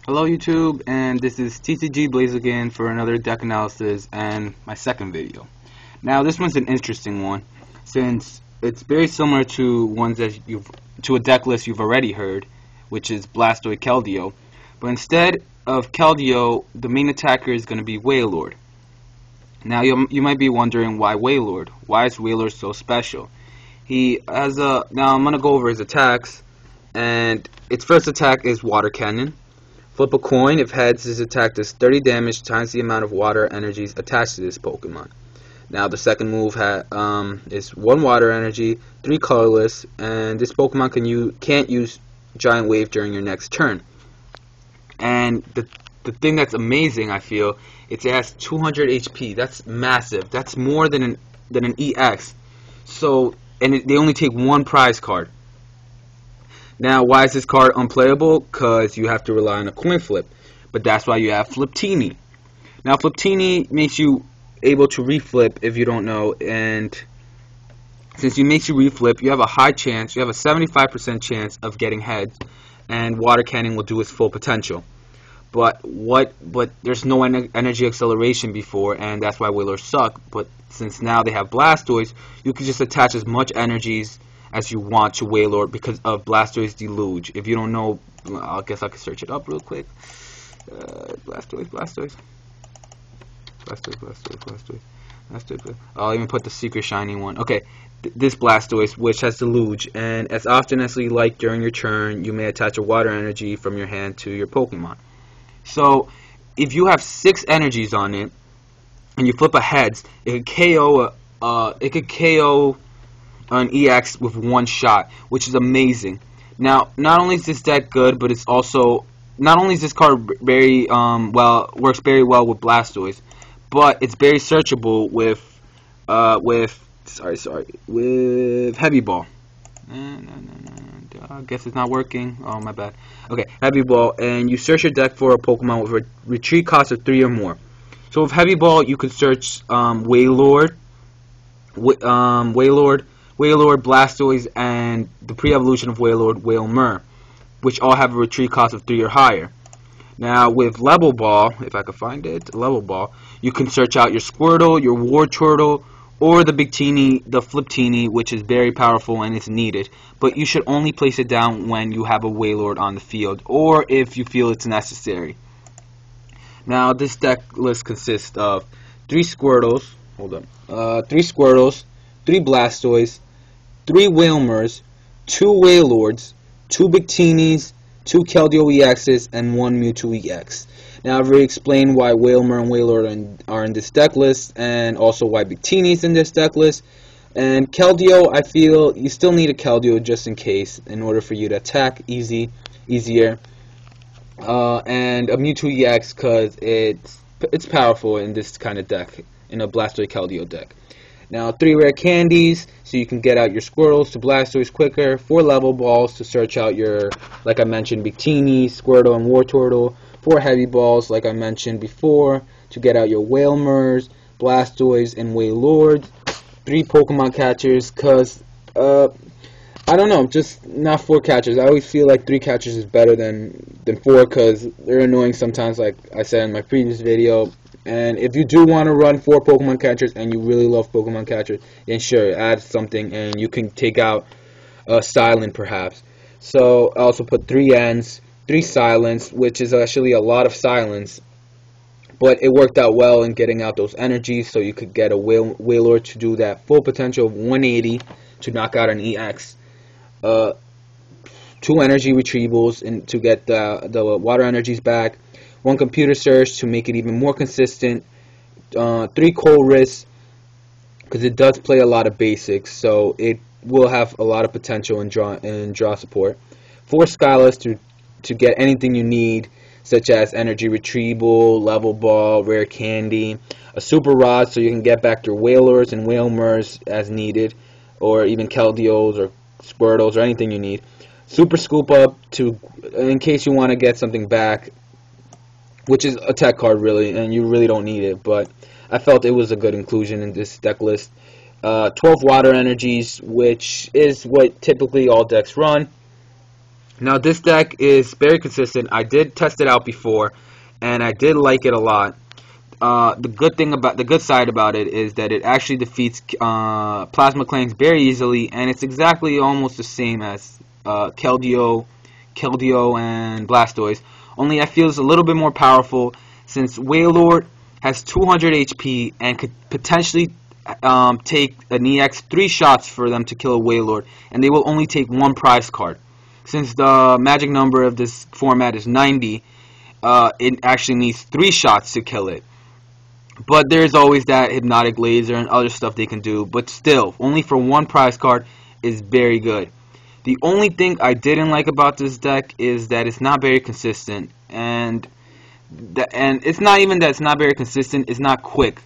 Hello YouTube, and this is TCG Blaziken for another deck analysis and my second video. Now this one's an interesting one since it's very similar to ones that to a deck list you've already heard, which is Blastoise Keldeo. But instead of Keldeo, the main attacker is going to be Wailord. Now you might be wondering why Wailord? Why is Wailord so special? Now I'm going to go over his attacks, and its first attack is Water Cannon. Flip a coin. If heads, his attack does 30 damage times the amount of water energies attached to this Pokemon. Now the second move is 1 water energy, 3 colorless, and this Pokemon can't use Giant Wave during your next turn. And the thing that's amazing, I feel, it has 200 HP. That's massive. That's more than an EX. So, they only take 1 prize card. Now, why is this card unplayable? Because you have to rely on a coin flip. But that's why you have Fliptini. Now, Fliptini makes you able to reflip if you don't know. And since it makes you reflip, you have a high chance, you have a 75% chance of getting heads. And Water Cannon will do its full potential. But there's no energy acceleration before, and that's why Wailord suck. But since now they have Blastoise, you can just attach as much energies as you want to Wailord because of Blastoise Deluge. If you don't know, I guess I could search it up real quick. Blastoise. I'll even put the secret shiny one. Okay, this Blastoise, which has Deluge, and as often as you like during your turn, you may attach a water energy from your hand to your Pokemon. So, if you have 6 energies on it, and you flip a heads, it could KO an EX with 1 shot, which is amazing. Now, not only is this deck good, but it's also not only is this card very works very well with Blastoise, but it's very searchable with Heavy Ball. I guess it's not working. Oh, my bad. Okay, Heavy Ball, and you search your deck for a Pokemon with a retreat cost of 3 or more. So with Heavy Ball, you could search Wailord, Blastoise, and the pre-evolution of Wailord, Wailmer, which all have a retreat cost of 3 or higher. Now with Level Ball, if I can find it, Level Ball, you can search out your Squirtle, your Wartortle, or the Fliptini, which is very powerful and is needed. But you should only place it down when you have a Wailord on the field, or if you feel it's necessary. Now this deck list consists of 3 Squirtles, 3 Blastoise, 3 Wailmers, 2 Wailords, 2 Victinis, 2 Keldeo EXs, and 1 Mewtwo EX. Now I've already explained why Wailmer and Wailord are in this deck list, and also why Victini is in this deck list. And Keldeo, I feel you still need a Keldeo just in case, in order for you to attack easier. And a Mewtwo EX because it's powerful in this kind of deck, in a Blastoise Keldeo deck. Now 3 rare candies, so you can get out your Squirtles to Blastoise quicker. 4 level balls to search out your, like I mentioned, Victini, Squirtle, and Wartortle. 4 heavy balls, like I mentioned before, to get out your Wailmers, Blastoise, and Wailord. 3 Pokemon catchers, because, I don't know, just not 4 catchers. I always feel like 3 catchers is better than 4, because they're annoying sometimes, like I said in my previous video. And if you do want to run 4 Pokemon catchers and you really love Pokemon catchers, then sure, add something and you can take out Silent perhaps. So I also put 3 Ends, 3 Silence, which is actually a lot of Silence. But it worked out well in getting out those energies, so you could get a Wailord to do that full potential of 180 to knock out an EX. 2 energy retrievals and to get the water energies back. 1 computer search to make it even more consistent. 3 cold risks because it does play a lot of basics, so it will have a lot of potential in draw support. 4 Skyless to get anything you need, such as energy retrieval, level ball, rare candy. A Super Rod so you can get back your Wailords and Wailmers as needed, or even Keldeos or Squirtles or anything you need. Super Scoop Up in case you want to get something back, which is a tech card really, and you really don't need it, but I felt it was a good inclusion in this deck list. 12 water energies, which is what typically all decks run. Now this deck is very consistent. I did test it out before, and I did like it a lot. The good side about it is that it actually defeats Plasma Clans very easily, and it's exactly almost the same as Keldeo and Blastoise. Only I feel it's a little bit more powerful since Wailord has 200 HP and could potentially take an EX 3 shots for them to kill a Wailord, and they will only take one prize card. Since the magic number of this format is 90, it actually needs 3 shots to kill it. But there's always that hypnotic laser and other stuff they can do. But still, only for one prize card is very good. The only thing I didn't like about this deck is that it's not very consistent. And it's not even that it's not very consistent, it's not quick.